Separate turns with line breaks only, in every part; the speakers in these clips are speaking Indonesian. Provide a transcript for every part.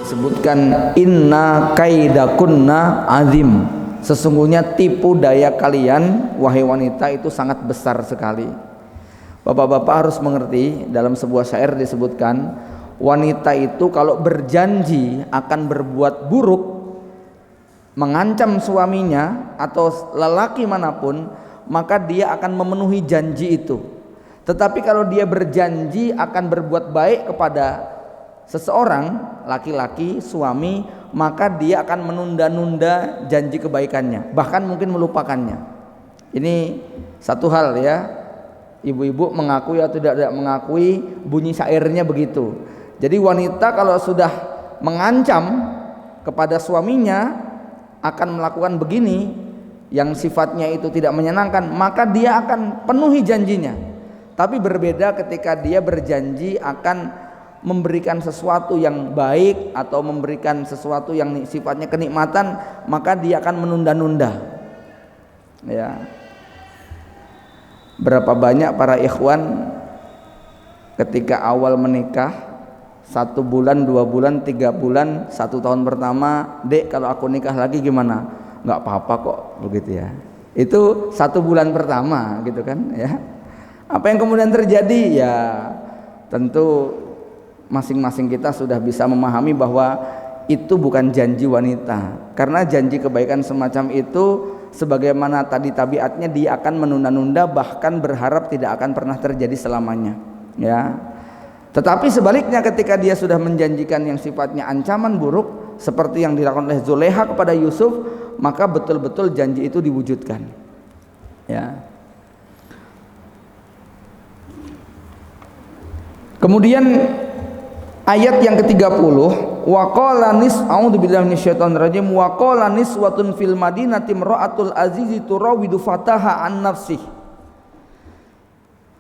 sebutkan inna kaidakunna azim, sesungguhnya tipu daya kalian wahai wanita itu sangat besar sekali. Bapak-bapak harus mengerti, dalam sebuah syair disebutkan wanita itu kalau berjanji akan berbuat buruk, mengancam suaminya atau lelaki manapun, maka dia akan memenuhi janji itu. Tetapi kalau dia berjanji akan berbuat baik kepada seseorang, laki-laki, suami, maka dia akan menunda-nunda janji kebaikannya, bahkan mungkin melupakannya. Ini satu hal ya, ibu-ibu mengakui atau tidak mengakui, bunyi syairnya begitu. Jadi wanita kalau sudah mengancam kepada suaminya akan melakukan begini yang sifatnya itu tidak menyenangkan, maka dia akan penuhi janjinya. Tapi berbeda ketika dia berjanji akan memberikan sesuatu yang baik atau memberikan sesuatu yang sifatnya kenikmatan, maka dia akan menunda-nunda. Ya. Berapa banyak para ikhwan ketika awal menikah, 1 bulan, 2 bulan, 3 bulan, 1 tahun pertama, dek kalau aku nikah lagi gimana? Nggak apa-apa kok, begitu ya. Itu 1 bulan pertama gitu kan ya. Apa yang kemudian terjadi? Ya tentu masing-masing kita sudah bisa memahami bahwa itu bukan janji wanita, karena janji kebaikan semacam itu sebagaimana tadi tabiatnya dia akan menunda-nunda, bahkan berharap tidak akan pernah terjadi selamanya ya. Tetapi sebaliknya ketika dia sudah menjanjikan yang sifatnya ancaman buruk seperti yang dilakukan oleh Zulekha kepada Yusuf, maka betul-betul janji itu diwujudkan ya. Kemudian ayat yang ke-30, wa qala a'udzubillahi minasyaitonir rajim, wa qala niswatun fil madinati imra'atul azizi turawidu fataha an nafsih.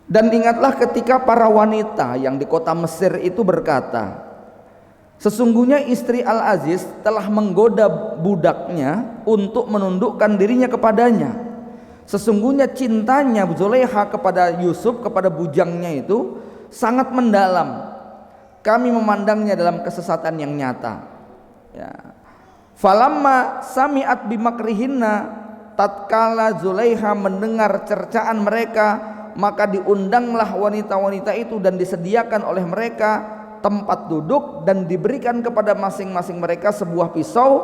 Dan ingatlah ketika para wanita yang di kota Mesir itu berkata, sesungguhnya istri Al-Aziz telah menggoda budaknya untuk menundukkan dirinya kepadanya. Sesungguhnya cintanya Zulekha kepada Yusuf, kepada bujangnya itu sangat mendalam. Kami memandangnya dalam kesesatan yang nyata ya. Falamma sami'at bimakrihinna, tatkala Zulekha mendengar cercaan mereka, maka diundanglah wanita-wanita itu dan disediakan oleh mereka tempat duduk dan diberikan kepada masing-masing mereka sebuah pisau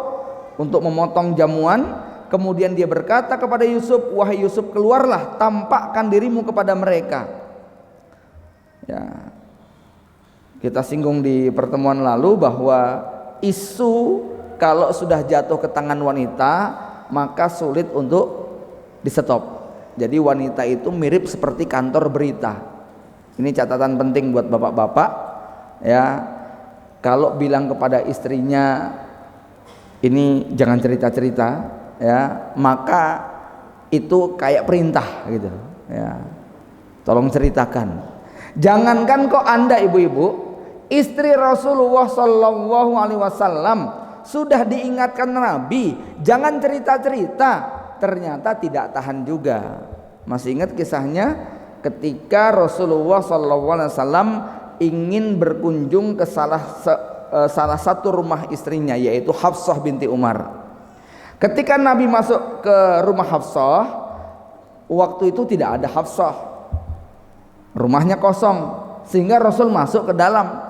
untuk memotong jamuan. Kemudian dia berkata kepada Yusuf, wahai Yusuf, keluarlah, tampakkan dirimu kepada mereka ya. Kita singgung di pertemuan lalu bahwa isu kalau sudah jatuh ke tangan wanita maka sulit untuk di stop. Jadi wanita itu mirip seperti kantor berita. Ini catatan penting buat bapak-bapak ya. Kalau bilang kepada istrinya ini jangan cerita-cerita ya, maka itu kayak perintah gitu ya. Tolong ceritakan. Jangankan kok Anda ibu-ibu, istri Rasulullah Shallallahu Alaihi Wasallam sudah diingatkan Nabi jangan cerita-cerita, ternyata tidak tahan juga. Masih ingat kisahnya ketika Rasulullah Shallallahu Alaihi Wasallam ingin berkunjung ke salah satu rumah istrinya, yaitu Hafsah binti Umar. Ketika Nabi masuk ke rumah Hafsah, waktu itu tidak ada Hafsah, rumahnya kosong, sehingga Rasul masuk ke dalam.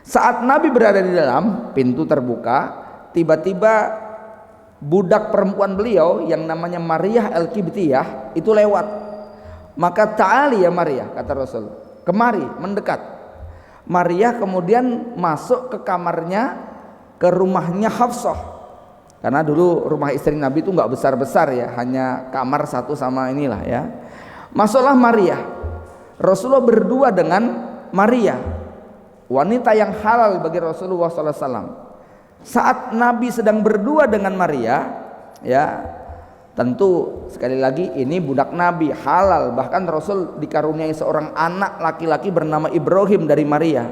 Saat Nabi berada di dalam, pintu terbuka, tiba-tiba budak perempuan beliau yang namanya Maryah Al-Qibtiyah itu lewat. Maka ta'ali ya Maryah, kata Rasul, kemari, mendekat. Maryah kemudian masuk ke kamarnya, ke rumahnya Hafsah. Karena dulu rumah istri Nabi itu nggak besar-besar ya, hanya kamar satu sama inilah ya. Masuklah Maryah. Rasulullah berdua dengan Maryah, wanita yang halal bagi Rasulullah SAW. Saat Nabi sedang berdua dengan Maryah, ya tentu sekali lagi ini budak Nabi halal, bahkan Rasul dikaruniai seorang anak laki-laki bernama Ibrahim dari Maryah.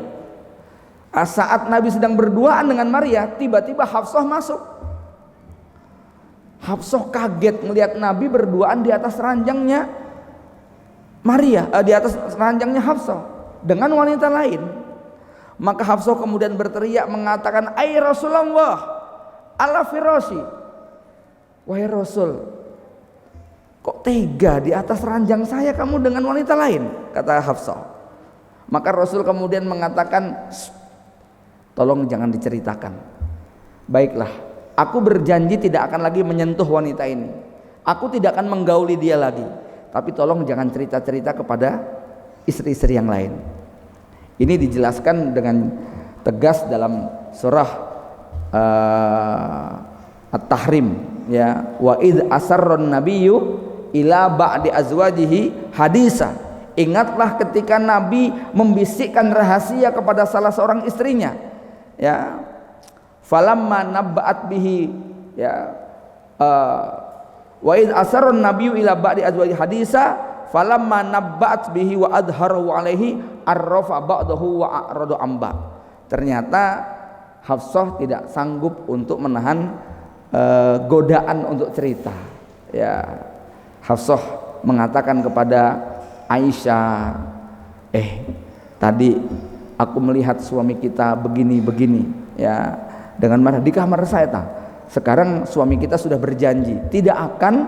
Saat Nabi sedang berduaan dengan Maryah, tiba-tiba Hafsah masuk. Hafsah kaget melihat Nabi berduaan di atas ranjangnya Maryah, di atas ranjangnya Hafsah dengan wanita lain. Maka Hafsah kemudian berteriak mengatakan, "Ai Rasulullah, ala firasyi." Wahai Rasul, kok tega di atas ranjang saya kamu dengan wanita lain, kata Hafsah. Maka Rasul kemudian mengatakan, tolong jangan diceritakan. Baiklah, aku berjanji tidak akan lagi menyentuh wanita ini. Aku tidak akan menggauli dia lagi. Tapi tolong jangan cerita-cerita kepada istri-istri yang lain. Ini dijelaskan dengan tegas dalam surah At-Tahrim, ya. Wa id asarron nabiyyu ila ba'di azwajihi hadisa. Ingatlah ketika Nabi membisikkan rahasia kepada salah seorang istrinya, ya. Falamma nabba'at bihi, ya. Wa id asarron nabiyyu ila ba'di azwajihi hadisa falamma nabba'at bihi wa adharahu alaihi arrafa ba'dahu wa a'radu amba. Ternyata Hafsah tidak sanggup untuk menahan godaan untuk cerita, ya. Hafsah mengatakan kepada Aisyah, tadi aku melihat suami kita begini-begini, ya, dengan marah di kamar saya. Sekarang suami kita sudah berjanji tidak akan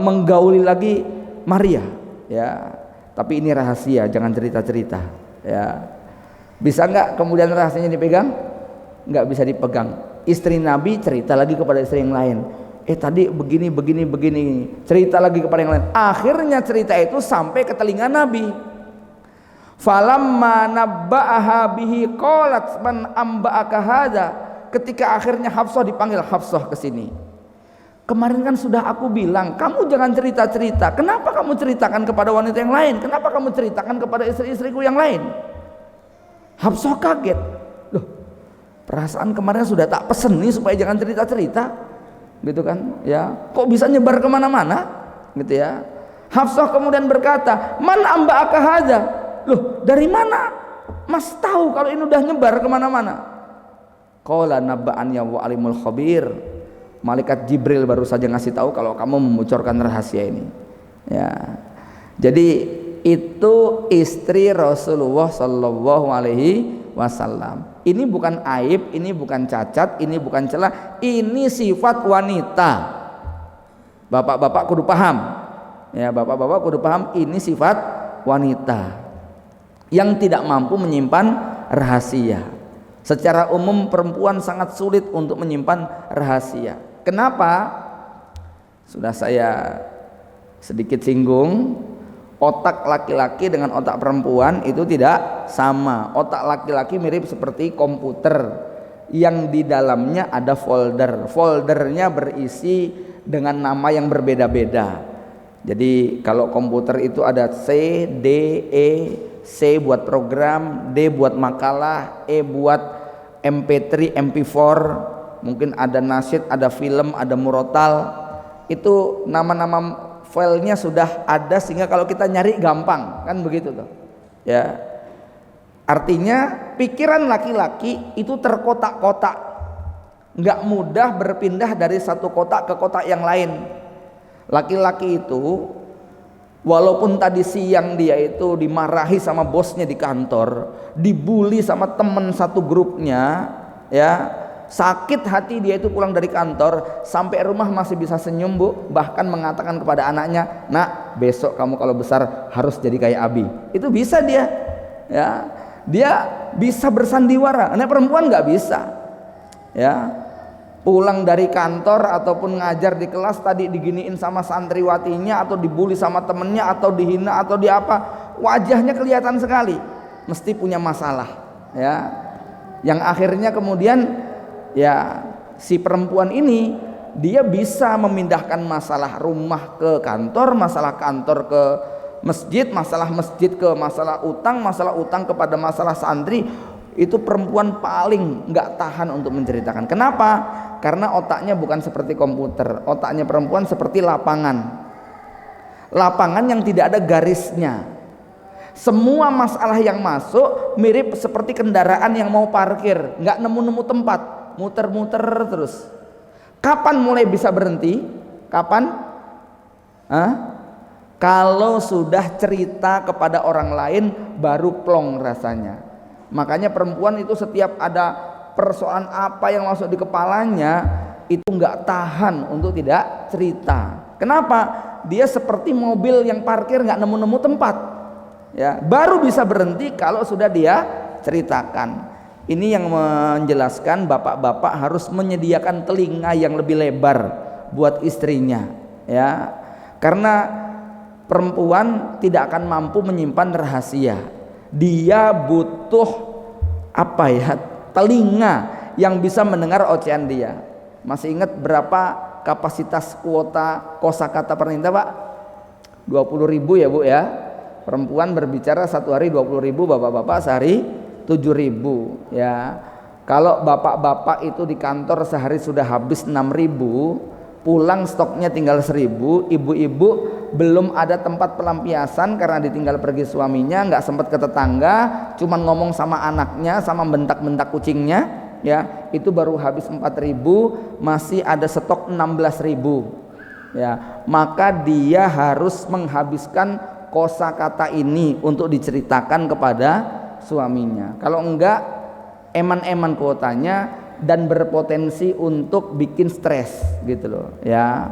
menggauli lagi Maria, ya. Tapi ini rahasia, jangan cerita-cerita, ya. Bisa nggak kemudian rahasianya dipegang? Nggak bisa dipegang. Istri Nabi cerita lagi kepada istri yang lain, tadi begini, cerita lagi kepada yang lain. Akhirnya cerita itu sampai ke telinga Nabi. Falamma nabba'aha bihi qalat man amba'aka hadza. Ketika akhirnya Hafsah dipanggil, Hafsah ke sini. Kemarin kan sudah aku bilang, kamu jangan cerita-cerita. Kenapa kamu ceritakan kepada wanita yang lain? Kenapa kamu ceritakan kepada istri-istriku yang lain? Hafsah kaget. Loh, perasaan kemarin sudah tak pesen nih supaya jangan cerita-cerita, gitu kan, ya. Kok bisa nyebar kemana-mana, gitu ya. Hafsah kemudian berkata, man amba'aka hadza. Loh, dari mana Mas tahu kalau ini udah nyebar kemana-mana? Qala nabba'ani wa alimul khabir. Malaikat Jibril baru saja ngasih tahu kalau kamu membocorkan rahasia ini, ya. Jadi itu istri Rasulullah Shallallahu Alaihi Wasallam. Ini bukan aib, ini bukan cacat, ini bukan celah, ini sifat wanita. Bapak-bapak kudu paham, ya, bapak-bapak kudu paham, ini sifat wanita yang tidak mampu menyimpan rahasia. Secara umum perempuan sangat sulit untuk menyimpan rahasia. Kenapa? Sudah saya sedikit singgung. Otak laki-laki dengan otak perempuan itu tidak sama. Otak laki-laki mirip seperti komputer yang di dalamnya ada folder. Foldernya berisi dengan nama yang berbeda-beda. Jadi kalau komputer itu ada C, D, E. C buat program, D buat makalah, E buat MP3, MP4, mungkin ada nasyid, ada film, ada murotal. Itu nama-nama filenya sudah ada sehingga kalau kita nyari gampang, kan begitu tuh, ya. Artinya pikiran laki-laki itu terkotak-kotak, nggak mudah berpindah dari satu kotak ke kotak yang lain. Laki-laki itu walaupun tadi siang dia itu dimarahi sama bosnya di kantor, dibully sama temen satu grupnya, ya. Sakit hati dia itu pulang dari kantor, sampai rumah masih bisa senyum, Bu. Bahkan mengatakan kepada anaknya, "Nak, besok kamu kalau besar harus jadi kayak Abi." Itu bisa dia, ya. Dia bisa bersandiwara. Anak perempuan nggak bisa, ya. Pulang dari kantor ataupun ngajar di kelas tadi diginiin sama santriwatinya, atau dibully sama temennya, atau dihina, atau di apa, wajahnya kelihatan sekali mesti punya masalah, ya. Yang akhirnya kemudian, ya, si perempuan ini dia bisa memindahkan masalah rumah ke kantor, masalah kantor ke masjid, masalah masjid ke masalah utang kepada masalah santri. Itu perempuan paling nggak tahan untuk menceritakan. Kenapa? Karena otaknya bukan seperti komputer. Otaknya perempuan seperti lapangan yang tidak ada garisnya. Semua masalah yang masuk mirip seperti kendaraan yang mau parkir, nggak nemu-nemu tempat, muter-muter terus. Kapan mulai bisa berhenti? Kapan? Kalau sudah cerita kepada orang lain baru plong rasanya. Makanya perempuan itu setiap ada persoalan apa yang masuk di kepalanya itu nggak tahan untuk tidak cerita. Kenapa? Dia seperti mobil yang parkir nggak nemu-nemu tempat, ya, baru bisa berhenti kalau sudah dia ceritakan. Ini yang menjelaskan bapak-bapak harus menyediakan telinga yang lebih lebar buat istrinya, ya, karena perempuan tidak akan mampu menyimpan rahasia. Dia butuh apa ya, telinga yang bisa mendengar ocehan dia. Masih ingat berapa kapasitas kuota kosakata Pernita, Pak? 20.000 ya Bu ya. Perempuan berbicara satu hari 20.000, bapak-bapak sehari 7.000 ya. Kalau bapak-bapak itu di kantor sehari sudah habis 6.000, pulang stoknya tinggal 1.000. Ibu-ibu belum ada tempat pelampiasan karena ditinggal pergi suaminya, nggak sempat ke tetangga, cuman ngomong sama anaknya, sama bentak-bentak kucingnya, ya, itu baru habis 4.000, masih ada stok 16.000, ya. Maka dia harus menghabiskan kosakata ini untuk diceritakan kepada suaminya. Kalau enggak, eman-eman kuotanya dan berpotensi untuk bikin stres gitu loh, ya.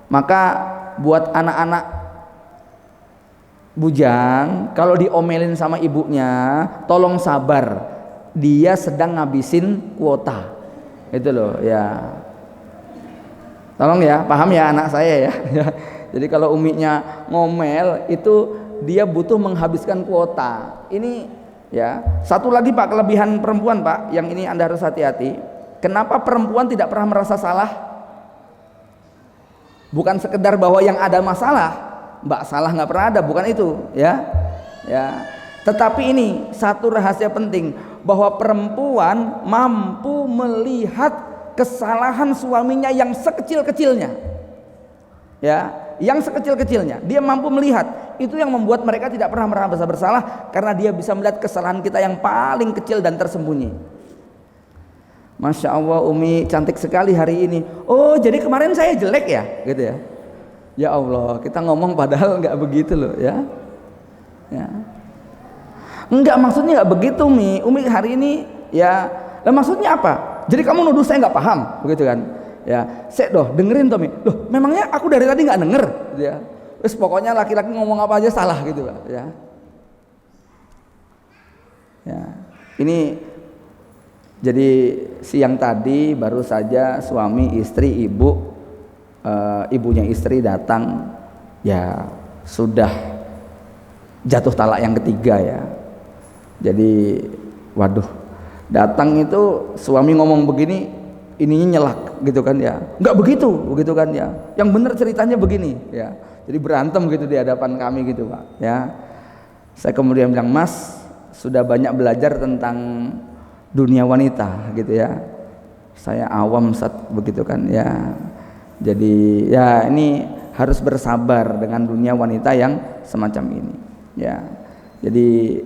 Maka buat anak-anak bujang, kalau diomelin sama ibunya, tolong sabar, dia sedang ngabisin kuota itu loh, ya. Tolong ya, paham ya anak saya ya. Jadi kalau uminya ngomel itu dia butuh menghabiskan kuota. Ini ya, satu lagi Pak, kelebihan perempuan Pak, yang ini Anda harus hati-hati. Kenapa perempuan tidak pernah merasa salah? Bukan sekedar bahwa yang ada masalah, Mbak salah nggak pernah ada, bukan itu, ya, ya. Tetapi ini satu rahasia penting, bahwa perempuan mampu melihat kesalahan suaminya yang sekecil-kecilnya, ya, yang sekecil-kecilnya dia mampu melihat. Itu yang membuat mereka tidak pernah merasa bersalah, karena dia bisa melihat kesalahan kita yang paling kecil dan tersembunyi. Masya Allah, Umi cantik sekali hari ini. Oh, jadi kemarin saya jelek ya, gitu ya. Ya Allah, kita ngomong padahal nggak begitu loh, ya. Ya. Enggak, maksudnya nggak begitu, Umi hari ini, ya. Lah maksudnya apa? Jadi kamu nuduh saya nggak paham, begitu kan? Ya, dengerin Tommy. Loh, memangnya aku dari tadi nggak denger, gitu ya. Terus pokoknya laki-laki ngomong apa aja salah gitu, Pak, ya. Ya, ini jadi siang tadi baru saja suami, istri, ibunya istri datang, ya sudah jatuh talak yang ketiga ya. Jadi waduh, datang itu suami ngomong begini, ininya nyelak gitu kan ya, nggak begitu kan ya, yang benar ceritanya begini ya. Jadi berantem gitu di hadapan kami gitu Pak ya. Saya kemudian bilang, Mas sudah banyak belajar tentang dunia wanita gitu ya, saya awam begitu kan ya. Jadi ya ini harus bersabar dengan dunia wanita yang semacam ini ya. Jadi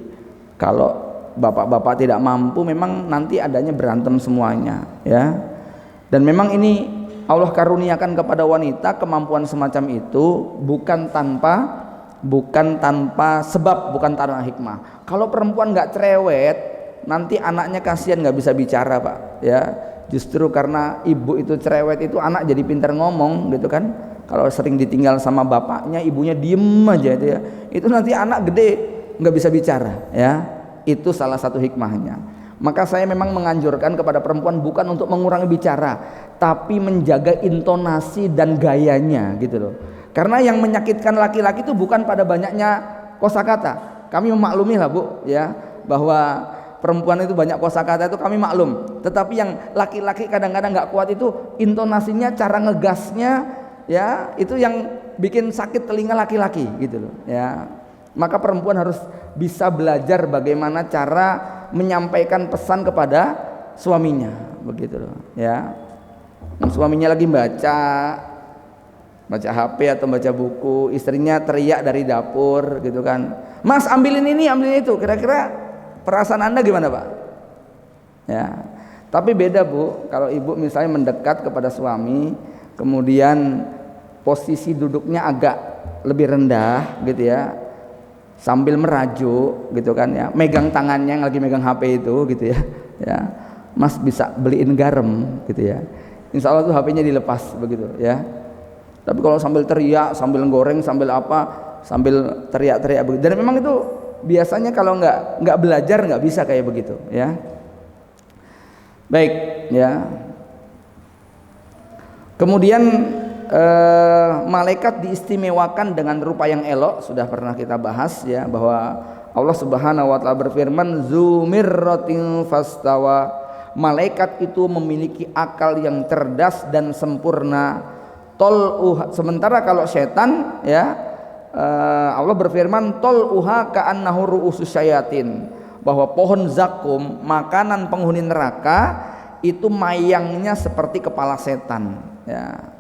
kalau bapak-bapak tidak mampu, memang nanti adanya berantem semuanya ya. Dan memang ini Allah karuniakan kepada wanita kemampuan semacam itu bukan tanpa sebab, bukan tanpa hikmah. Kalau perempuan nggak cerewet, nanti anaknya kasihan nggak bisa bicara Pak ya. Justru karena ibu itu cerewet, itu anak jadi pintar ngomong gitu kan. Kalau sering ditinggal sama bapaknya, ibunya diem aja itu ya, itu nanti anak gede nggak bisa bicara ya. Itu salah satu hikmahnya. Maka saya memang menganjurkan kepada perempuan bukan untuk mengurangi bicara, tapi menjaga intonasi dan gayanya gitu loh. Karena yang menyakitkan laki-laki itu bukan pada banyaknya kosakata. Kami memaklumi lah Bu ya, bahwa perempuan itu banyak kosakata, itu kami maklum. Tetapi yang laki-laki kadang-kadang nggak kuat itu intonasinya, cara ngegasnya ya, itu yang bikin sakit telinga laki-laki gitu loh ya. Maka perempuan harus bisa belajar bagaimana cara menyampaikan pesan kepada suaminya begitu loh ya. Suaminya lagi baca HP atau baca buku, istrinya teriak dari dapur gitu kan, Mas ambilin ini ambilin itu, kira-kira perasaan Anda gimana Pak ya? Tapi beda Bu, kalau ibu misalnya mendekat kepada suami, kemudian posisi duduknya agak lebih rendah gitu ya, sambil merajuk gitu kan ya, megang tangannya yang lagi megang HP itu gitu ya. Ya, Mas bisa beliin garam gitu ya. Insya Allah tuh HP-nya dilepas begitu ya. Tapi kalau sambil teriak, sambil goreng, sambil apa, sambil teriak-teriak begitu. Dan memang itu biasanya kalau nggak belajar nggak bisa kayak begitu ya. Baik ya. Kemudian malaikat diistimewakan dengan rupa yang elok, sudah pernah kita bahas ya, bahwa Allah Subhanahu wa taala berfirman zumirratin fastawa, malaikat itu memiliki akal yang cerdas dan sempurna. Sementara kalau setan ya, Allah berfirman tol'uha ka'annahu ru'usus syayatin, bahwa pohon zakum, makanan penghuni neraka, itu mayangnya seperti kepala setan ya.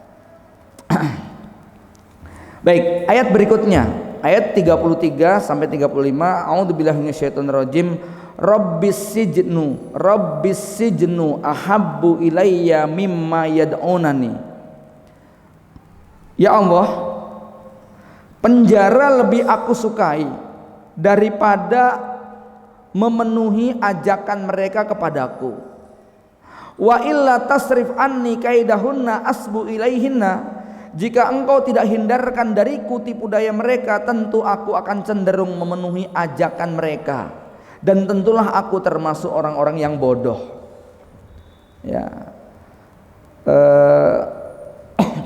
Baik, ayat berikutnya ayat 33 sampai 35. A'udzubillahi minasyaitonirrajim. Rabbis sijnu ahabbu ilayya mimma yad'unani. Ya Allah, penjara lebih aku sukai daripada memenuhi ajakan mereka kepadaku. Wa illa tasrif anni kaidahunna asbu ilaihinna, jika engkau tidak hindarkan dariku tipu daya mereka, tentu aku akan cenderung memenuhi ajakan mereka, dan tentulah aku termasuk orang-orang yang bodoh ya.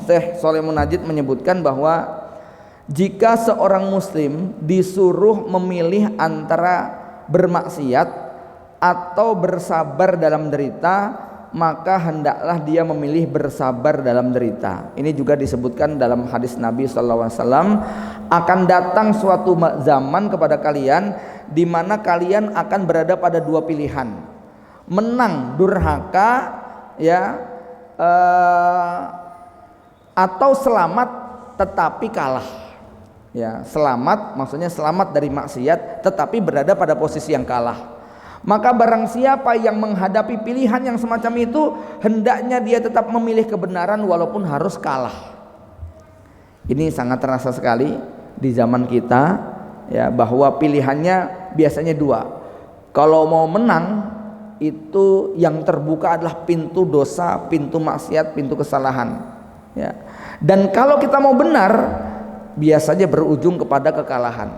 Syekh Shalih Munajjid menyebutkan bahwa jika seorang muslim disuruh memilih antara bermaksiat atau bersabar dalam derita, maka hendaklah dia memilih bersabar dalam derita. Ini juga disebutkan dalam hadis Nabi SAW, akan datang suatu zaman kepada kalian di mana kalian akan berada pada dua pilihan, menang durhaka ya, atau selamat tetapi kalah ya. Selamat maksudnya selamat dari maksiat tetapi berada pada posisi yang kalah. Maka barang siapa yang menghadapi pilihan yang semacam itu, hendaknya dia tetap memilih kebenaran walaupun harus kalah. Ini sangat terasa sekali di zaman kita ya, bahwa pilihannya biasanya dua. Kalau mau menang itu yang terbuka adalah pintu dosa, pintu maksiat, pintu kesalahan ya. Dan kalau kita mau benar, biasanya berujung kepada kekalahan.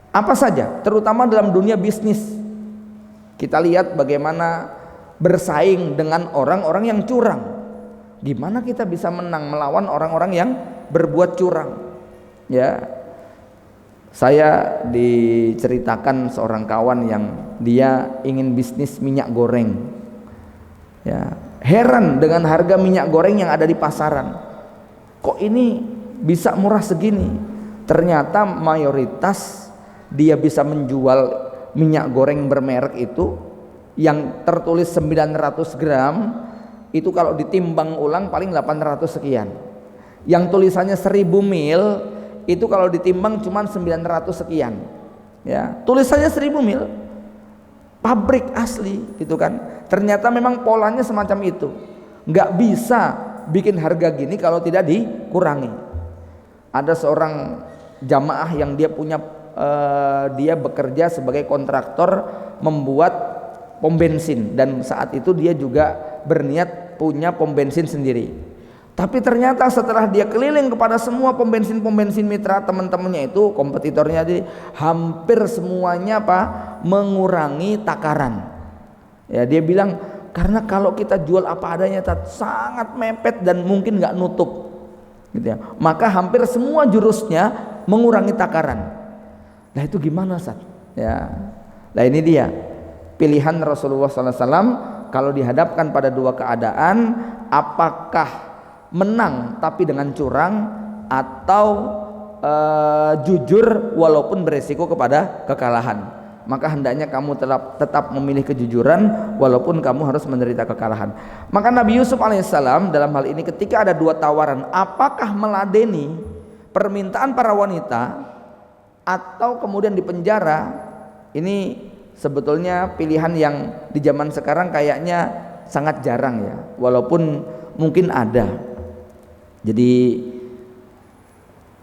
Apa saja, terutama dalam dunia bisnis. Kita lihat bagaimana bersaing dengan orang-orang yang curang. Gimana kita bisa menang melawan orang-orang yang berbuat curang? Ya, saya diceritakan seorang kawan yang dia ingin bisnis minyak goreng. Ya, heran dengan harga minyak goreng yang ada di pasaran. Kok ini bisa murah segini? Ternyata mayoritas dia bisa menjual minyak goreng bermerek itu yang tertulis 900 gram itu kalau ditimbang ulang paling 800 sekian. Yang tulisannya 1000 mil itu kalau ditimbang cuma 900 sekian. Ya, tulisannya 1000 mil. Pabrik asli gitu kan. Ternyata memang polanya semacam itu. Nggak bisa bikin harga gini kalau tidak dikurangi. Ada seorang jamaah yang dia punya dia bekerja sebagai kontraktor membuat pom bensin, dan saat itu dia juga berniat punya pom bensin sendiri. Tapi ternyata setelah dia keliling kepada semua pom bensin mitra teman-temannya itu, kompetitornya, hampir semuanya mengurangi takaran. Ya, dia bilang karena kalau kita jual apa adanya sangat mepet dan mungkin nggak nutup gitu ya. Maka hampir semua jurusnya mengurangi takaran. Nah itu gimana Ustaz? Ya, nah ini dia pilihan Rasulullah SAW kalau dihadapkan pada dua keadaan, apakah menang tapi dengan curang atau jujur walaupun beresiko kepada kekalahan. Maka hendaknya kamu tetap memilih kejujuran walaupun kamu harus menderita kekalahan. Maka Nabi Yusuf alaihissalam dalam hal ini ketika ada dua tawaran, apakah meladeni permintaan para wanita atau kemudian dipenjara, ini sebetulnya pilihan yang di zaman sekarang kayaknya sangat jarang ya, walaupun mungkin ada. Jadi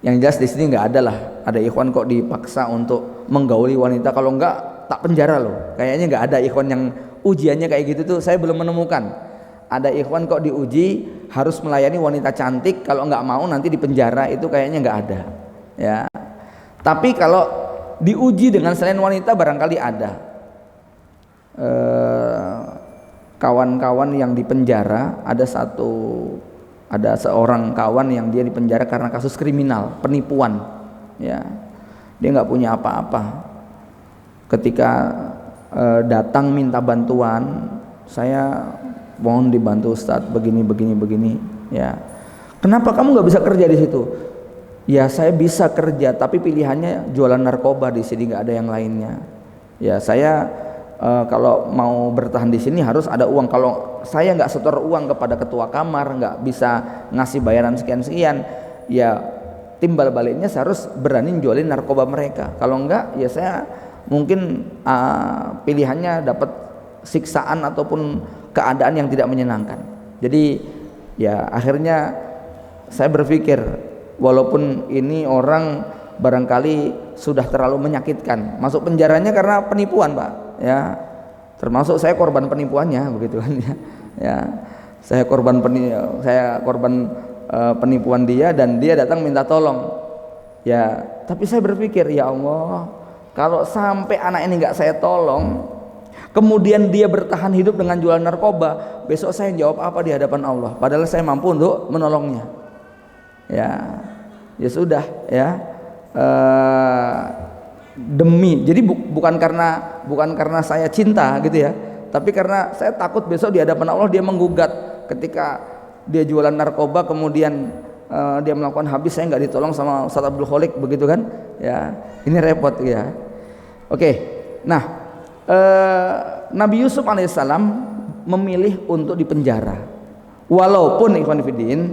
Yang jelas di sini nggak ada lah, ada ikhwan kok dipaksa untuk menggauli wanita, kalau nggak tak penjara loh. Kayaknya nggak ada ikhwan yang ujiannya kayak gitu tuh, saya belum menemukan. Ada ikhwan kok diuji harus melayani wanita cantik, kalau nggak mau nanti dipenjara, itu kayaknya nggak ada. Ya. Tapi kalau diuji dengan selain wanita barangkali ada. Kawan-kawan yang dipenjara, ada seorang kawan yang dia dipenjara karena kasus kriminal, penipuan. Ya, dia nggak punya apa-apa. Ketika datang minta bantuan, saya mohon dibantu Ustadz, begini. Ya, kenapa kamu nggak bisa kerja di situ? Ya, saya bisa kerja, tapi pilihannya jualan narkoba di sini, nggak ada yang lainnya. Ya, saya kalau mau bertahan di sini harus ada uang. Kalau saya nggak setor uang kepada ketua kamar, nggak bisa ngasih bayaran sekian, ya timbal baliknya saya harus berani jualin narkoba mereka. Kalau enggak, ya saya mungkin pilihannya dapat siksaan ataupun keadaan yang tidak menyenangkan. Jadi ya akhirnya saya berpikir, walaupun ini orang barangkali sudah terlalu menyakitkan, masuk penjaranya karena penipuan, Pak. Ya, termasuk saya korban penipuannya, begitu kan ya. Ya, saya korban penipuan dia, dan dia datang minta tolong. Ya, tapi saya berpikir, ya Allah, kalau sampai anak ini nggak saya tolong, kemudian dia bertahan hidup dengan jualan narkoba, besok saya jawab apa di hadapan Allah? Padahal saya mampu untuk menolongnya. Ya, ya sudah ya. Demi, jadi bukan karena saya cinta gitu ya, tapi karena saya takut besok di hadapan Allah dia menggugat ketika dia jualan narkoba, kemudian dia melakukan habis, saya nggak ditolong sama Ustaz Abdul Kholik, begitu kan ya, ini repot ya. Oke, nah Nabi Yusuf alaihissalam memilih untuk dipenjara, walaupun ikhwan fillah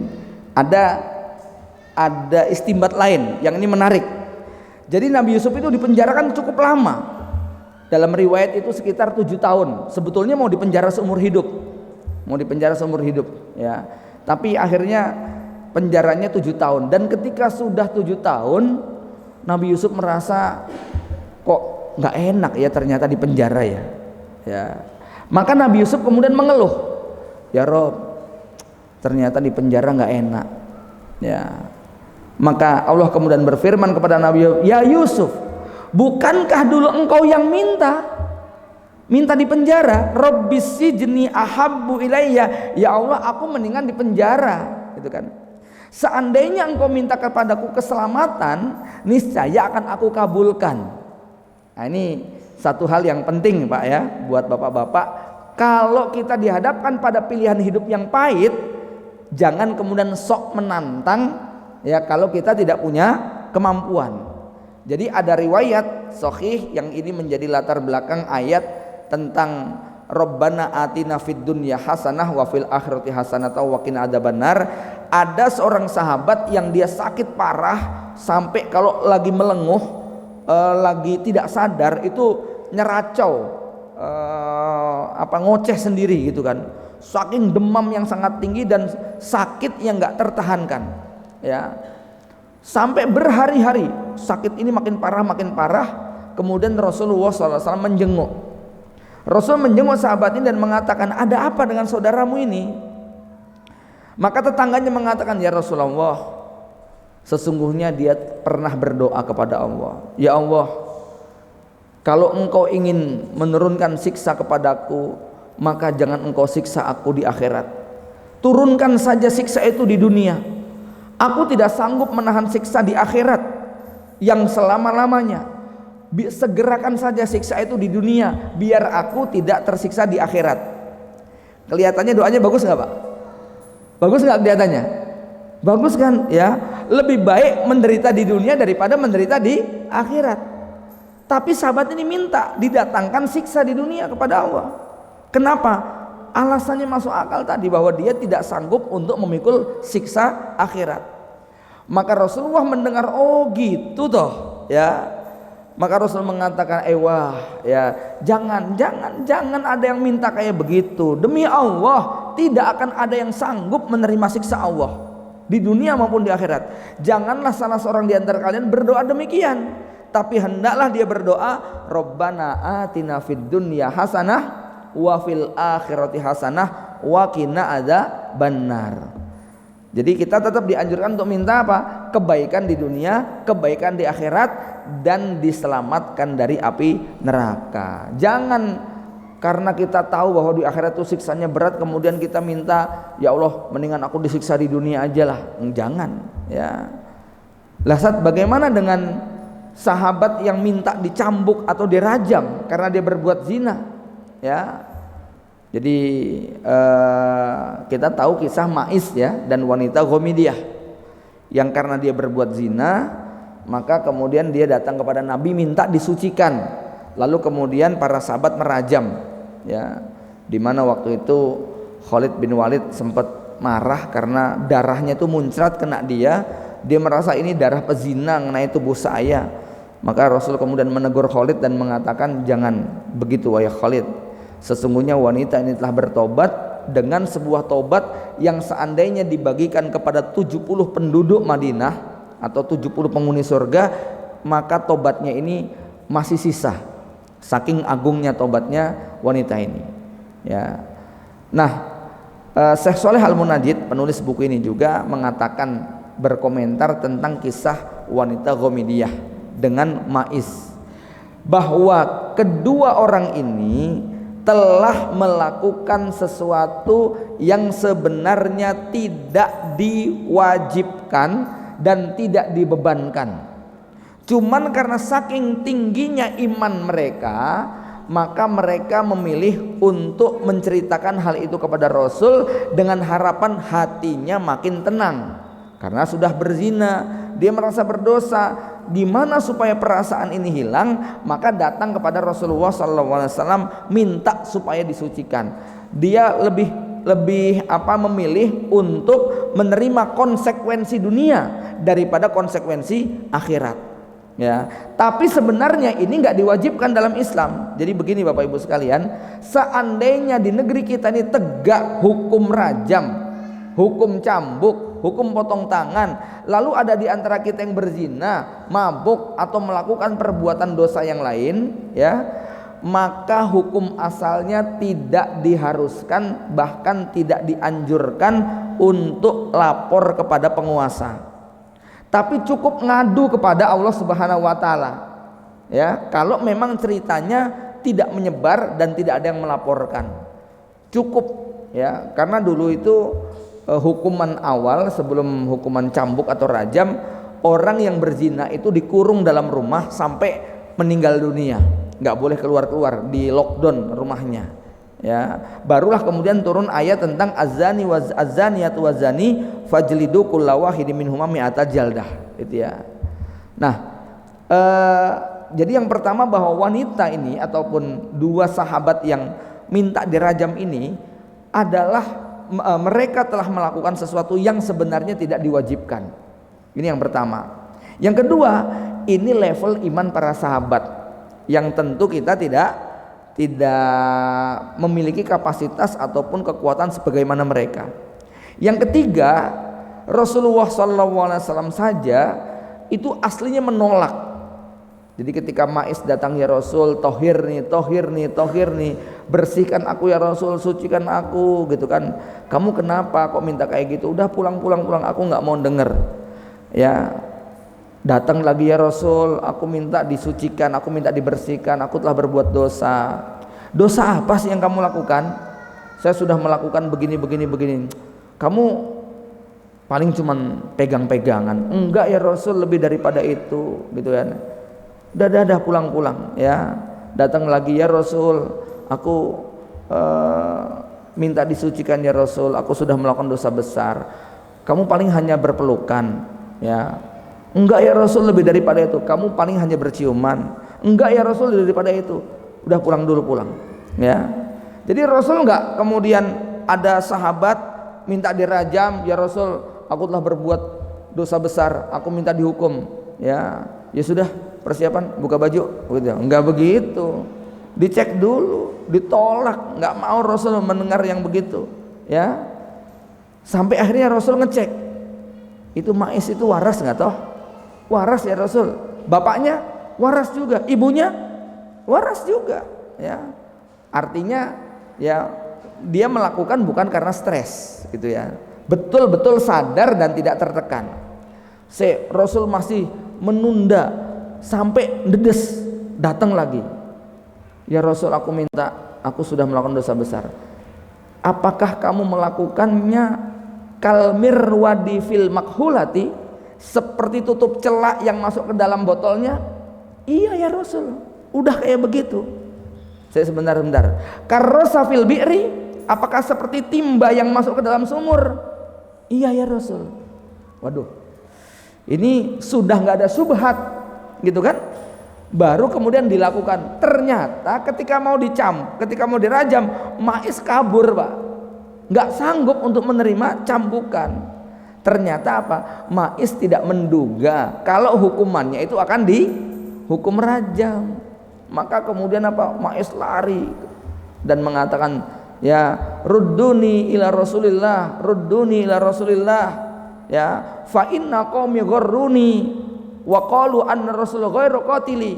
ada istimbat lain yang ini menarik. Jadi Nabi Yusuf itu dipenjarakan cukup lama. Dalam riwayat itu sekitar 7 tahun. Sebetulnya mau dipenjara seumur hidup. Ya. Tapi akhirnya penjaranya 7 tahun. Dan ketika sudah 7 tahun, Nabi Yusuf merasa kok nggak enak ya ternyata di penjara ya. Ya. Maka Nabi Yusuf kemudian mengeluh. Ya Rob, ternyata di penjara nggak enak. Ya. Maka Allah kemudian berfirman kepada Nabi Yusuf, ya Yusuf, bukankah dulu engkau yang minta di penjara? Rabbis sijni ahabbu ilayya, ya Allah, aku mendingan di penjara, gitu kan. Seandainya engkau minta kepadaku keselamatan, niscaya akan aku kabulkan. Nah, ini satu hal yang penting Pak ya, buat bapak-bapak. Kalau kita dihadapkan pada pilihan hidup yang pahit, jangan kemudian sok menantang ya kalau kita tidak punya kemampuan. Jadi ada riwayat sahih yang ini menjadi latar belakang ayat tentang Rabbana atina fid dunya hasanah wa fil akhirati hasanah wa qina adzabannar. Ada seorang sahabat yang dia sakit parah sampai kalau lagi melenguh, lagi tidak sadar itu nyeracau, ngoceh sendiri gitu kan. Saking demam yang sangat tinggi dan sakit yang nggak tertahankan. Ya, sampai berhari-hari sakit ini makin parah. Kemudian Rasulullah SAW menjenguk. Rasul menjenguk sahabat ini dan mengatakan, ada apa dengan saudaramu ini? Maka tetangganya mengatakan, ya Rasulullah, sesungguhnya dia pernah berdoa kepada Allah, ya Allah, kalau engkau ingin menurunkan siksa kepadaku, maka jangan engkau siksa aku di akhirat, turunkan saja siksa itu di dunia. Aku tidak sanggup menahan siksa di akhirat yang selama-lamanya. Segerakan saja siksa itu di dunia, biar aku tidak tersiksa di akhirat. Kelihatannya doanya bagus nggak Pak? Bagus nggak kelihatannya? Bagus kan ya? Lebih baik menderita di dunia daripada menderita di akhirat. Tapi sahabat ini minta didatangkan siksa di dunia kepada Allah. Kenapa? Alasannya masuk akal tadi, bahwa dia tidak sanggup untuk memikul siksa akhirat. Maka Rasulullah mendengar, oh gitu toh ya. Maka Rasul mengatakan, wah ya, jangan ada yang minta kayak begitu. Demi Allah tidak akan ada yang sanggup menerima siksa Allah. di dunia maupun di akhirat. Janganlah salah seorang di antara kalian berdoa demikian, tapi hendaklah dia berdoa, Rabbana atina fid dunya hasanah wa fil akhirati hasanah wa qina adzabannar. Jadi kita tetap dianjurkan untuk minta apa? Kebaikan di dunia, kebaikan di akhirat, dan diselamatkan dari api neraka. Jangan karena kita tahu bahwa di akhirat itu siksanya berat kemudian kita minta, ya Allah mendingan aku disiksa di dunia aja lah. Jangan ya. Lasat bagaimana dengan sahabat yang minta dicambuk atau dirajam karena dia berbuat zina? Ya. Jadi kita tahu kisah Ma'is ya, dan wanita Ghamidiyah yang karena dia berbuat zina, maka kemudian dia datang kepada Nabi minta disucikan. Lalu kemudian para sahabat merajam ya, dimana waktu itu Khalid bin Walid sempat marah karena darahnya itu muncrat kena dia merasa ini darah pezina mengenai tubuh saya. Maka Rasul kemudian menegur Khalid dan mengatakan, jangan begitu wahai Khalid, sesungguhnya wanita ini telah bertobat dengan sebuah tobat yang seandainya dibagikan kepada 70 penduduk Madinah atau 70 penghuni surga, maka tobatnya ini masih sisa. Saking agungnya tobatnya wanita ini. Ya. Nah, Syekh Shalih Al-Munajjid, penulis buku ini juga mengatakan, berkomentar tentang kisah wanita Ghamidiyah dengan Ma'is, bahwa kedua orang ini telah melakukan sesuatu yang sebenarnya tidak diwajibkan dan tidak dibebankan. Cuman karena saking tingginya iman mereka, maka mereka memilih untuk menceritakan hal itu kepada Rasul dengan harapan hatinya makin tenang. Karena sudah berzina, dia merasa berdosa. Gimana supaya perasaan ini hilang? Maka datang kepada Rasulullah SAW minta supaya disucikan. Dia lebih memilih untuk menerima konsekuensi dunia daripada konsekuensi akhirat. Ya, tapi sebenarnya ini nggak diwajibkan dalam Islam. Jadi begini Bapak Ibu sekalian, seandainya di negeri kita ini tegak hukum rajam, hukum cambuk, hukum potong tangan, lalu ada di antara kita yang berzina, mabuk atau melakukan perbuatan dosa yang lain, ya, maka hukum asalnya tidak diharuskan, bahkan tidak dianjurkan untuk lapor kepada penguasa. Tapi cukup ngadu kepada Allah Subhanahu wa taala. Ya, kalau memang ceritanya tidak menyebar dan tidak ada yang melaporkan. Cukup ya, karena dulu itu hukuman awal sebelum hukuman cambuk atau rajam, orang yang berzina itu dikurung dalam rumah sampai meninggal dunia, nggak boleh keluar-keluar, di lockdown rumahnya. Ya, barulah kemudian turun ayat tentang azani waz azaniyatu wazani fajlidu kulla wahidin minhuma mi'ata jaldah, itu ya. Nah, jadi yang pertama bahwa wanita ini ataupun dua sahabat yang minta dirajam ini adalah mereka telah melakukan sesuatu yang sebenarnya tidak diwajibkan. Ini yang pertama. Yang kedua, ini level iman para sahabat yang tentu kita tidak memiliki kapasitas ataupun kekuatan sebagaimana mereka. Yang ketiga, Rasulullah SAW saja itu aslinya menolak. Jadi ketika Ma'is datang, ya Rasul, tohir nih, bersihkan aku ya Rasul, sucikan aku, gitu kan. Kamu kenapa kok minta kayak gitu? Udah pulang, aku nggak mau denger. Ya, datang lagi, ya Rasul, aku minta disucikan, aku minta dibersihkan, aku telah berbuat dosa. Dosa apa sih yang kamu lakukan? Saya sudah melakukan begini. Kamu paling cuman pegang-pegangan. Enggak ya Rasul, lebih daripada itu, gitu kan. Dah pulang ya. Datang lagi, ya Rasul, aku minta disucikan ya Rasul, aku sudah melakukan dosa besar. Kamu paling hanya berpelukan, ya. Enggak ya Rasul, lebih daripada itu. Kamu paling hanya berciuman. Enggak ya Rasul, lebih daripada itu. Udah pulang, ya. Jadi Rasul enggak kemudian ada sahabat minta dirajam, ya Rasul, aku telah berbuat dosa besar, aku minta dihukum, ya. Ya sudah, persiapan, buka baju, gitu. Enggak begitu. Dicek dulu, ditolak, enggak mau Rasul mendengar yang begitu, ya. Sampai akhirnya Rasul ngecek, Itu Ma'is itu waras nggak toh? Waras ya Rasul. Bapaknya waras juga, ibunya waras juga, ya. Artinya ya dia melakukan bukan karena stres gitu ya. Betul-betul sadar dan tidak tertekan. Rasul masih menunda sampai dedes, datang lagi. Ya Rasul, aku minta, aku sudah melakukan dosa besar. Apakah kamu melakukannya kalmir wadi fil makhulati, seperti tutup celak yang masuk ke dalam botolnya? Iya ya Rasul, udah kayak begitu. Saya sebentar. Karrosa fil bi'ri, apakah seperti timba yang masuk ke dalam sumur? Iya ya Rasul. Waduh, ini sudah nggak ada subhat gitu kan, baru kemudian dilakukan. Ternyata ketika mau dirajam, Ma'is kabur Pak, nggak sanggup untuk menerima cambukan. Ternyata apa? Ma'is tidak menduga kalau hukumannya itu akan dihukum rajam. Maka kemudian apa? Ma'is lari dan mengatakan, ya rudduni ila Rasulillah, ya fa inna qaumi gharruni wa qalu anna rasul ghairu qatili.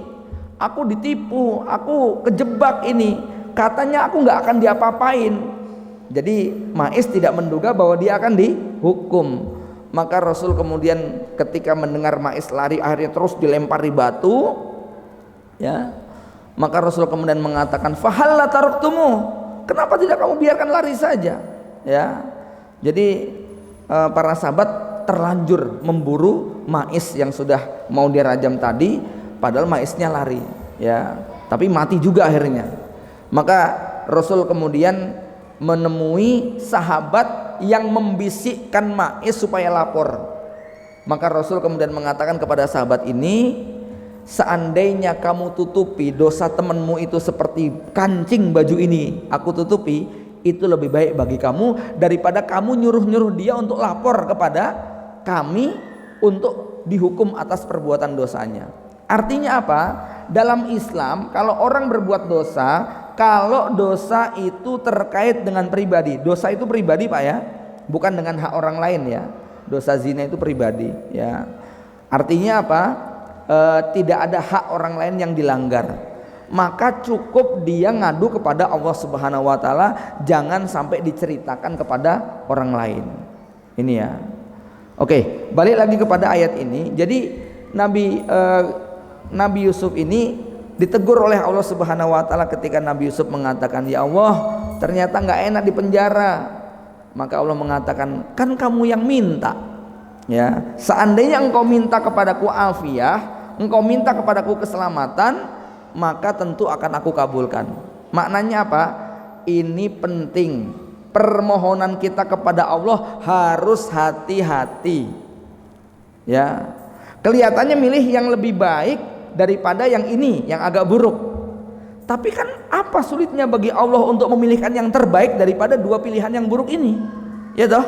Aku ditipu, aku kejebak ini, katanya aku nggak akan diapa-apain. Jadi Ma'is tidak menduga bahwa dia akan dihukum. Maka Rasul kemudian ketika mendengar Ma'is lari, akhirnya terus dilempari batu, ya. Maka Rasul kemudian mengatakan, fahalla taraktumu, kenapa tidak kamu biarkan lari saja, ya. Jadi para sahabat terlanjur memburu Ma'is yang sudah mau dirajam tadi, padahal Ma'isnya lari, ya, tapi mati juga akhirnya. Maka Rasul kemudian menemui sahabat yang membisikkan Ma'is supaya lapor. Maka Rasul kemudian mengatakan kepada sahabat ini, seandainya kamu tutupi dosa temanmu itu seperti kancing baju ini, aku tutupi, itu lebih baik bagi kamu daripada kamu nyuruh-nyuruh dia untuk lapor kepada kami untuk dihukum atas perbuatan dosanya. Artinya apa? Dalam Islam kalau orang berbuat dosa, kalau dosa itu terkait dengan pribadi, dosa itu pribadi Pak ya, bukan dengan hak orang lain ya. Dosa zina itu pribadi ya. Artinya apa? Tidak ada hak orang lain yang dilanggar, maka cukup dia ngadu kepada Allah Subhanahu wa taala, jangan sampai diceritakan kepada orang lain. Ini ya. Oke, balik lagi kepada ayat ini. Jadi Nabi Yusuf ini ditegur oleh Allah Subhanahu wa taala ketika Nabi Yusuf mengatakan, "Ya Allah, ternyata nggak enak di penjara." Maka Allah mengatakan, "Kan kamu yang minta." Ya, seandainya engkau minta kepadaku afiyah, engkau minta kepadaku keselamatan, maka tentu akan aku kabulkan. Maknanya apa? Ini penting. Permohonan kita kepada Allah harus hati-hati. Ya. Kelihatannya milih yang lebih baik daripada yang ini, yang agak buruk. Tapi kan apa sulitnya bagi Allah untuk memilihkan yang terbaik daripada dua pilihan yang buruk ini? Ya toh?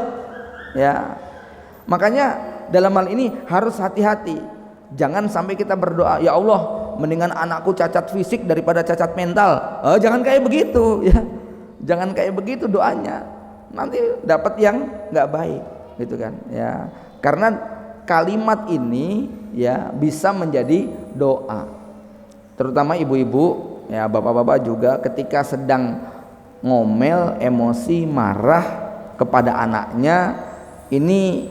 Ya. Makanya dalam hal ini harus hati-hati. Jangan sampai kita berdoa, ya Allah, mendingan anakku cacat fisik daripada cacat mental. Jangan kayak begitu ya. Jangan kayak begitu doanya. Nanti dapat yang nggak baik gitu kan ya. Karena kalimat ini ya bisa menjadi doa. Terutama ibu-ibu ya, bapak-bapak juga ketika sedang ngomel, emosi, marah kepada anaknya, ini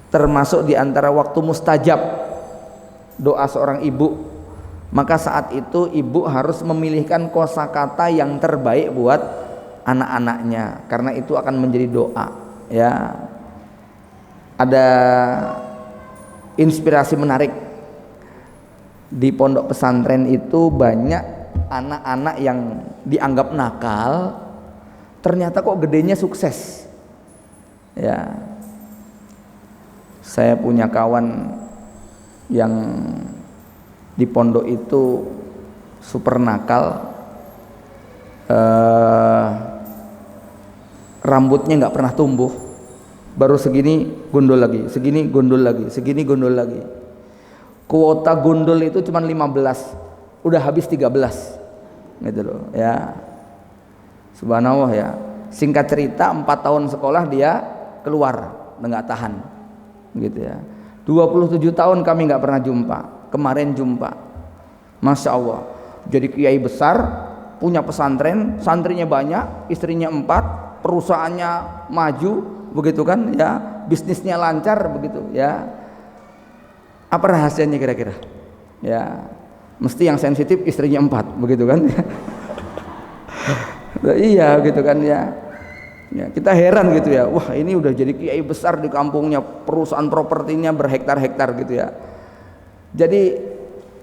termasuk di antara waktu mustajab doa seorang ibu. Maka saat itu ibu harus memilihkan kosakata yang terbaik buat anak-anaknya, karena itu akan menjadi doa ya. Ada inspirasi menarik di pondok pesantren itu, banyak anak-anak yang dianggap nakal ternyata kok gedenya sukses ya. Saya punya kawan yang di pondok itu super nakal, rambutnya nggak pernah tumbuh, baru segini gondol lagi, segini gondol lagi, segini gondol lagi. Kuota gondol itu cuma 15, udah habis 13 gitu loh ya. Subhanallah ya. Singkat cerita 4 tahun sekolah dia keluar, nggak tahan gitu ya. 27 tahun kami nggak pernah jumpa, kemarin jumpa, Masya Allah, jadi kiai besar, punya pesantren, santrinya banyak, istrinya 4, perusahaannya maju, begitu kan ya, bisnisnya lancar begitu ya. Apa rahasianya kira-kira? Ya, mesti yang sensitif istrinya 4, begitu kan? Iya, gitu kan ya. Ya, kita heran gitu ya. Wah, ini udah jadi kiai besar di kampungnya, perusahaan propertinya berhektar-hektar gitu ya. Jadi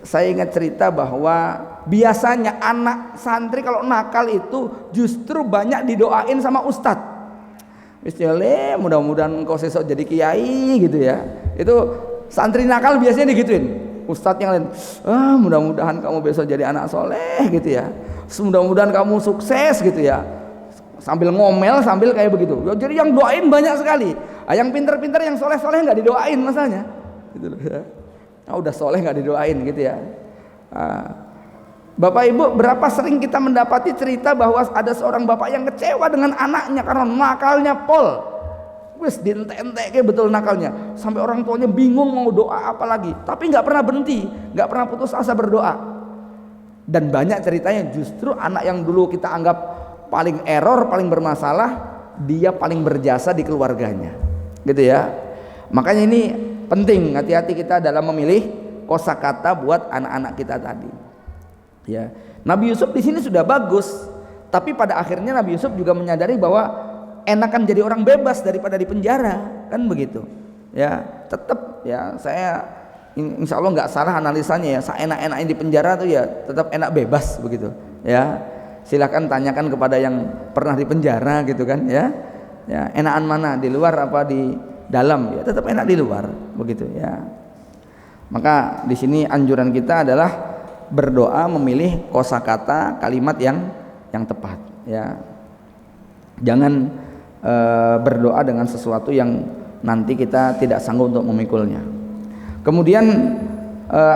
saya ingat cerita bahwa biasanya anak santri kalau nakal itu justru banyak didoain sama ustadz. Bismillah, mudah-mudahan engkau sesok jadi kiai gitu ya. Itu santri nakal biasanya digituin. Ustadz yang lain, mudah-mudahan kamu besok jadi anak soleh gitu ya. Mudah-mudahan kamu sukses gitu ya. Sambil ngomel, sambil kayak begitu. Jadi yang doain banyak sekali. Yang pinter-pinter, yang soleh-soleh nggak didoain masalahnya. Gitu loh ya. Udah soleh nggak didoain gitu ya. Bapak Ibu, berapa sering kita mendapati cerita bahwa ada seorang bapak yang kecewa dengan anaknya karena nakalnya pol. Wis dientek-entek kayak betul nakalnya. Sampai orang tuanya bingung mau doa apa lagi. Tapi nggak pernah berhenti, nggak pernah putus asa berdoa. Dan banyak ceritanya justru anak yang dulu kita anggap paling error, paling bermasalah, dia paling berjasa di keluarganya, gitu ya. Makanya ini penting, hati-hati kita dalam memilih kosakata buat anak-anak kita tadi. Ya, Nabi Yusuf di sini sudah bagus, tapi pada akhirnya Nabi Yusuf juga menyadari bahwa enakan jadi orang bebas daripada di penjara, kan begitu. Ya, tetap ya saya insya Allah nggak salah analisanya ya, seenak-enaknya di penjara tuh ya tetap enak bebas begitu. Ya. Silakan tanyakan kepada yang pernah di penjara gitu kan ya. Ya, enakan mana, di luar apa di dalam? Ya tetap enak di luar begitu ya. Maka di sini anjuran kita adalah berdoa memilih kosakata kalimat yang tepat ya. Jangan berdoa dengan sesuatu yang nanti kita tidak sanggup untuk memikulnya. Kemudian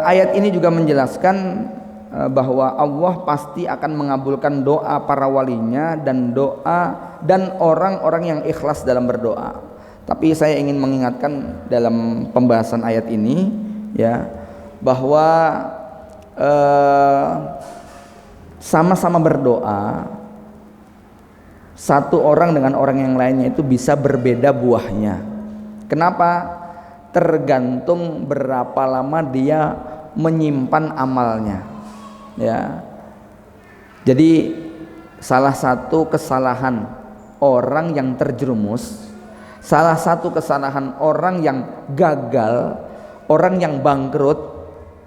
ayat ini juga menjelaskan bahwa Allah pasti akan mengabulkan doa para walinya dan doa dan orang-orang yang ikhlas dalam berdoa. Tapi saya ingin mengingatkan dalam pembahasan ayat ini ya, bahwa sama-sama berdoa, satu orang dengan orang yang lainnya itu bisa berbeda buahnya. Kenapa? Tergantung berapa lama dia menyimpan amalnya. Ya, jadi salah satu kesalahan orang yang terjerumus, salah satu kesalahan orang yang gagal, orang yang bangkrut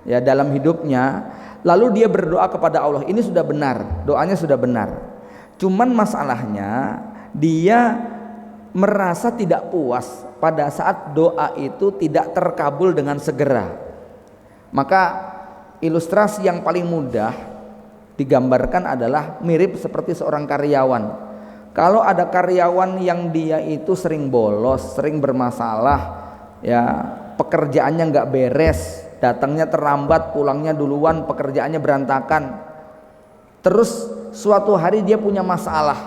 ya dalam hidupnya, lalu dia berdoa kepada Allah, ini sudah benar, doanya sudah benar, cuman masalahnya dia merasa tidak puas pada saat doa itu tidak terkabul dengan segera. Maka ilustrasi yang paling mudah digambarkan adalah mirip seperti seorang karyawan. Kalau ada karyawan yang dia itu sering bolos, sering bermasalah, ya pekerjaannya nggak beres, datangnya terlambat, pulangnya duluan, pekerjaannya berantakan. Terus suatu hari dia punya masalah,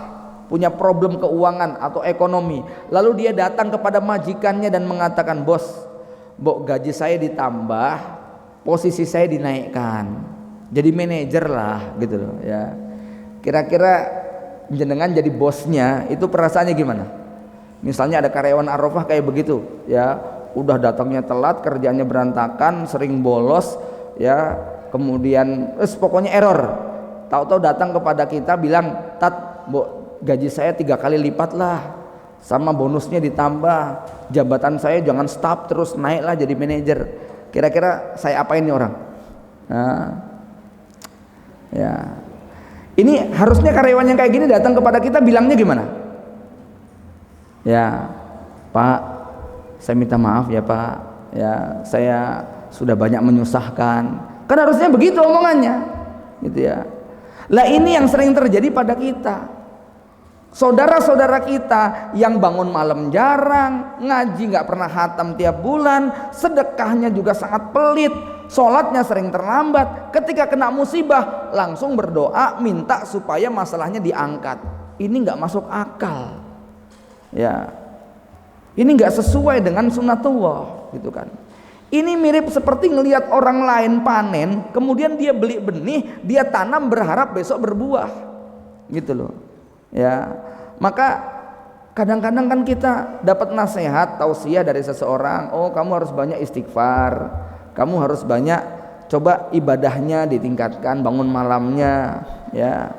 punya problem keuangan atau ekonomi, lalu dia datang kepada majikannya dan mengatakan, bos, gaji saya ditambah, posisi saya dinaikkan jadi manajer lah gitu loh ya. Kira-kira jenengan jadi bosnya itu perasaannya gimana? Misalnya ada karyawan Arafah kayak begitu ya, udah datangnya telat, kerjanya berantakan, sering bolos ya, kemudian pokoknya error. Tahu-tahu datang kepada kita bilang, "Tat, gaji saya 3 kali lipat lah, sama bonusnya ditambah, jabatan saya jangan stop terus, naiklah jadi manajer." Kira-kira saya apain nih orang? Nah, ya, ini harusnya karyawan yang kayak gini datang kepada kita bilangnya gimana? Ya, Pak, saya minta maaf ya Pak, ya saya sudah banyak menyusahkan. Kan harusnya begitu omongannya, gitu ya. Lah ini yang sering terjadi pada kita. Saudara-saudara kita yang bangun malam jarang, ngaji nggak pernah hatam tiap bulan, sedekahnya juga sangat pelit, sholatnya sering terlambat, ketika kena musibah langsung berdoa minta supaya masalahnya diangkat. Ini nggak masuk akal. Ya, Ini nggak sesuai dengan sunnatullah gitu kan. Ini mirip seperti ngelihat orang lain panen, kemudian dia beli benih, dia tanam berharap besok berbuah, gitu loh. Ya, maka kadang-kadang kan kita dapat nasihat, tausiah dari seseorang, oh kamu harus banyak istighfar, kamu harus banyak coba ibadahnya ditingkatkan, bangun malamnya, ya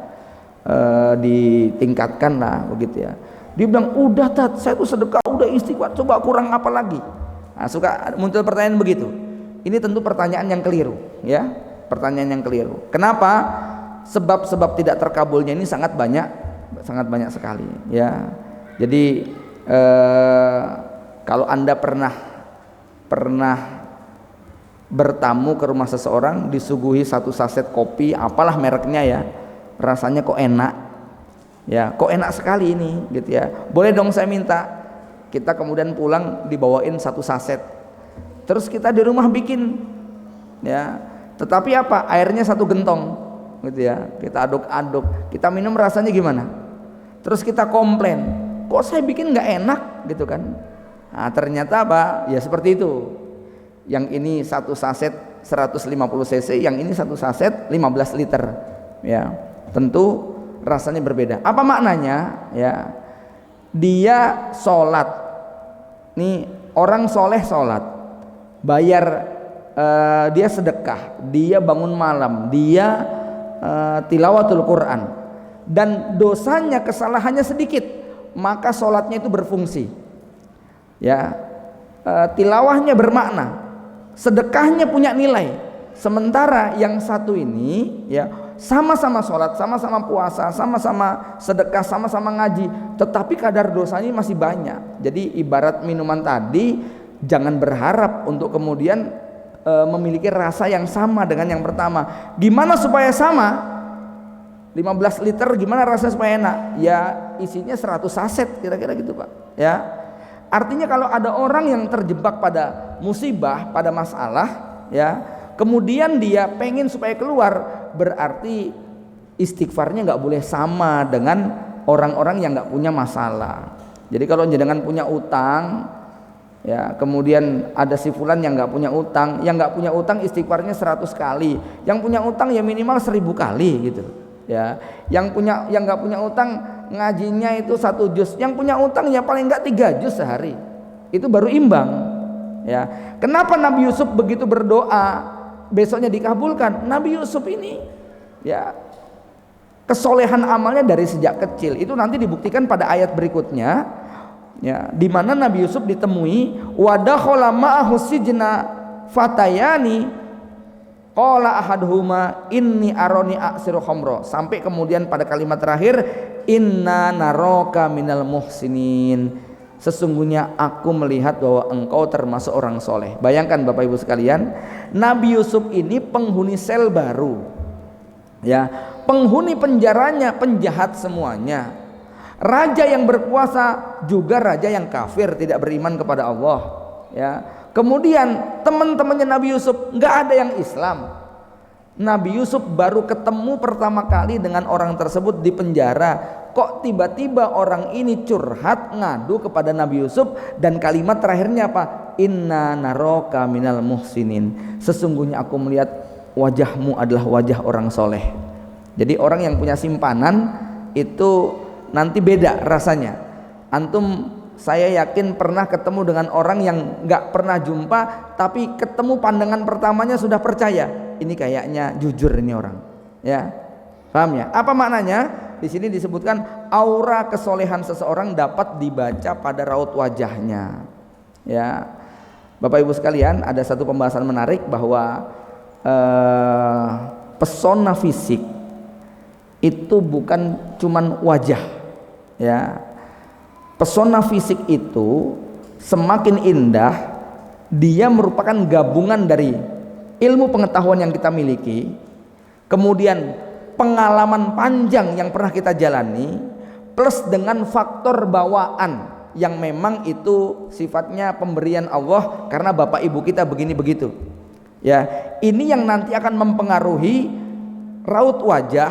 ditingkatkan lah, begitu ya. Dia bilang udah tat, saya tuh sedekah, udah istighfar, coba kurang apa lagi? Nah, suka muncul pertanyaan begitu. Ini tentu pertanyaan yang keliru, ya. Pertanyaan yang keliru. Kenapa? Sebab-sebab tidak terkabulnya ini sangat banyak sekali, ya. Jadi kalau Anda pernah bertamu ke rumah seseorang, disuguhi satu saset kopi, apalah mereknya ya, rasanya kok enak, ya, kok enak sekali ini, gitu ya. Boleh dong saya minta. Kita kemudian pulang dibawain satu saset, terus kita di rumah bikin, ya, tetapi apa, airnya satu gentong, gitu ya, kita aduk-aduk, kita minum rasanya gimana, terus kita komplain, kok saya bikin nggak enak, gitu kan. Nah, ternyata apa, ya seperti itu, yang ini satu saset 150 cc, yang ini satu saset 15 liter, ya, tentu rasanya berbeda. Apa maknanya? Ya, dia sholat, nih orang soleh sholat, bayar, dia sedekah, dia bangun malam, dia tilawatul Quran, dan dosanya, kesalahannya sedikit, maka sholatnya itu berfungsi, ya, tilawahnya bermakna, sedekahnya punya nilai. Sementara yang satu ini, ya, sama-sama sholat, sama-sama puasa, sama-sama sedekah, sama-sama ngaji, tetapi kadar dosanya masih banyak. Jadi ibarat minuman tadi, jangan berharap untuk kemudian memiliki rasa yang sama dengan yang pertama. Gimana supaya sama? 15 liter gimana rasanya supaya enak? Ya isinya 100 saset kira-kira gitu Pak, ya. Artinya kalau ada orang yang terjebak pada musibah, pada masalah, ya, kemudian dia pengen supaya keluar, berarti istighfarnya nggak boleh sama dengan orang-orang yang nggak punya masalah. Jadi kalau jenengan punya utang, ya, kemudian ada si fulan yang nggak punya utang, yang nggak punya utang istighfarnya 100 kali, yang punya utang ya minimal 1000 kali gitu, ya. Yang nggak punya utang ngajinya itu 1 juz, yang punya utang ya paling nggak 3 juz sehari, itu baru imbang, ya. Kenapa Nabi Yusuf begitu berdoa besoknya dikabulkan? Nabi Yusuf ini, ya, kesolehan amalnya dari sejak kecil. Itu nanti dibuktikan pada ayat berikutnya, ya, di mana Nabi Yusuf ditemui wadakhala ma'ahu sijna fatayani qala ahaduhuma inni aroni aksiru khamra, sampai kemudian pada kalimat terakhir inna naraka minal muhsinin, sesungguhnya aku melihat bahwa engkau termasuk orang soleh. Bayangkan Bapak Ibu sekalian, Nabi Yusuf ini penghuni sel baru, ya, penghuni penjaranya penjahat semuanya, raja yang berkuasa juga raja yang kafir, tidak beriman kepada Allah, ya. Kemudian teman-temannya Nabi Yusuf nggak ada yang Islam. Nabi Yusuf baru ketemu pertama kali dengan orang tersebut di penjara. Kok tiba-tiba orang ini curhat ngadu kepada Nabi Yusuf, dan kalimat terakhirnya apa? Inna naroka minal muhsinin, sesungguhnya aku melihat wajahmu adalah wajah orang soleh. Jadi orang yang punya simpanan itu nanti beda rasanya. Antum, saya yakin pernah ketemu dengan orang yang nggak pernah jumpa, tapi ketemu pandangan pertamanya sudah percaya, ini kayaknya jujur ini orang, ya. Paham ya? Apa maknanya? Di sini disebutkan aura kesolehan seseorang dapat dibaca pada raut wajahnya, ya. Bapak Ibu sekalian, ada satu pembahasan menarik bahwa pesona fisik itu bukan cuman wajah, ya. Pesona fisik itu semakin indah, dia merupakan gabungan dari ilmu pengetahuan yang kita miliki, kemudian pengalaman panjang yang pernah kita jalani, plus dengan faktor bawaan yang memang itu sifatnya pemberian Allah karena bapak ibu kita begini begitu, ya. Ini yang nanti akan mempengaruhi raut wajah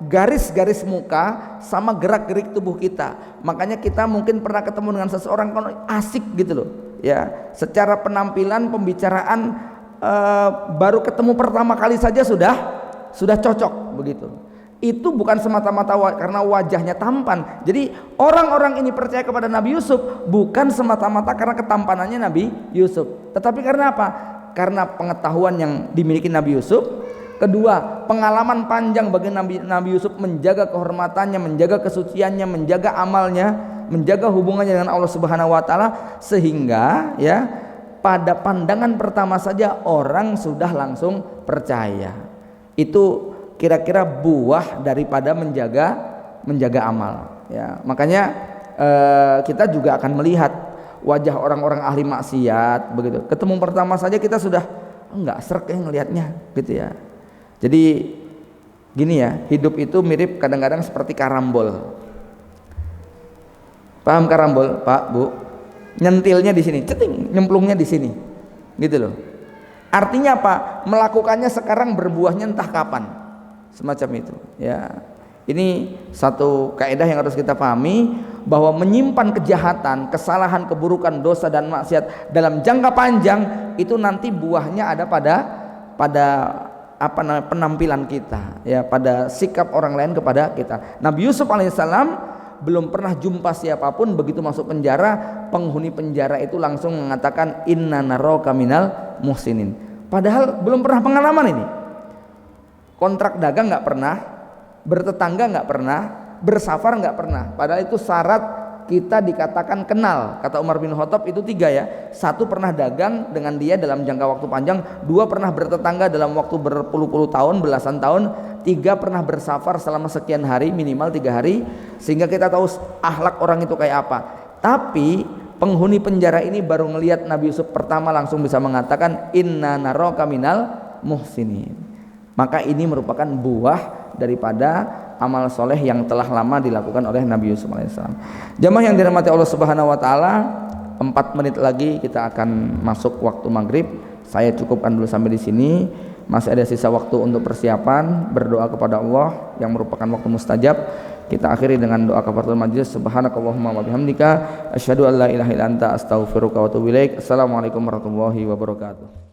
garis-garis muka sama gerak-gerik tubuh kita. Makanya kita mungkin pernah ketemu dengan seseorang kalau asik gitu loh ya, secara penampilan, pembicaraan, baru ketemu pertama kali saja sudah cocok begitu. Itu bukan semata-mata karena wajahnya tampan. Jadi orang-orang ini percaya kepada Nabi Yusuf bukan semata-mata karena ketampanannya Nabi Yusuf, tetapi karena apa? Karena pengetahuan yang dimiliki Nabi Yusuf. Kedua, pengalaman panjang bagi Nabi Yusuf menjaga kehormatannya, menjaga kesuciannya, menjaga amalnya, menjaga hubungannya dengan Allah Subhanahu wa taala, sehingga ya pada pandangan pertama saja orang sudah langsung percaya. Itu kira-kira buah daripada menjaga amal ya. Makanya kita juga akan melihat wajah orang-orang ahli maksiat begitu. Ketemu pertama saja kita sudah enggak srek ya ngelihatnya gitu ya. Jadi gini ya, hidup itu mirip kadang-kadang seperti karambol. Paham karambol, Pak, Bu? Nyentilnya di sini, ceting, nyemplungnya di sini. Gitu loh. Artinya apa? Melakukannya sekarang, berbuahnya entah kapan. Semacam itu, ya. Ini satu kaidah yang harus kita pahami, bahwa menyimpan kejahatan, kesalahan, keburukan, dosa dan maksiat dalam jangka panjang itu nanti buahnya ada pada penampilan kita ya, pada sikap orang lain kepada kita. Nabi Yusuf alaihissalam belum pernah jumpa siapapun, begitu masuk penjara, penghuni penjara itu langsung mengatakan inna naraka minal muhsinin, padahal belum pernah pengalaman ini. Kontrak dagang nggak pernah, bertetangga nggak pernah, bersafar nggak pernah, padahal itu syarat kita dikatakan kenal. Kata Umar bin Khattab itu 3 ya. 1 pernah dagang dengan dia dalam jangka waktu panjang, 2 pernah bertetangga dalam waktu berpuluh-puluh tahun, belasan tahun, 3 pernah bersafar selama sekian hari, minimal 3 hari, sehingga kita tahu akhlak orang itu kayak apa. Tapi penghuni penjara ini baru ngelihat Nabi Yusuf pertama langsung bisa mengatakan inna naraka minal muhsinin. Maka ini merupakan buah daripada amal soleh yang telah lama dilakukan oleh Nabi Yusuf alaihissalam. Jamaah yang dirahmati Allah Subhanahu wa taala, 4 menit lagi kita akan masuk waktu maghrib. Saya cukupkan dulu sampai di sini. Masih ada sisa waktu untuk persiapan berdoa kepada Allah yang merupakan waktu mustajab. Kita akhiri dengan doa kafaratul majlis. Subhanakallahumma wa bihamdika asyhadu an la ilaha illa anta astaghfiruka wa atubu ilaik. Assalamualaikum warahmatullahi wabarakatuh.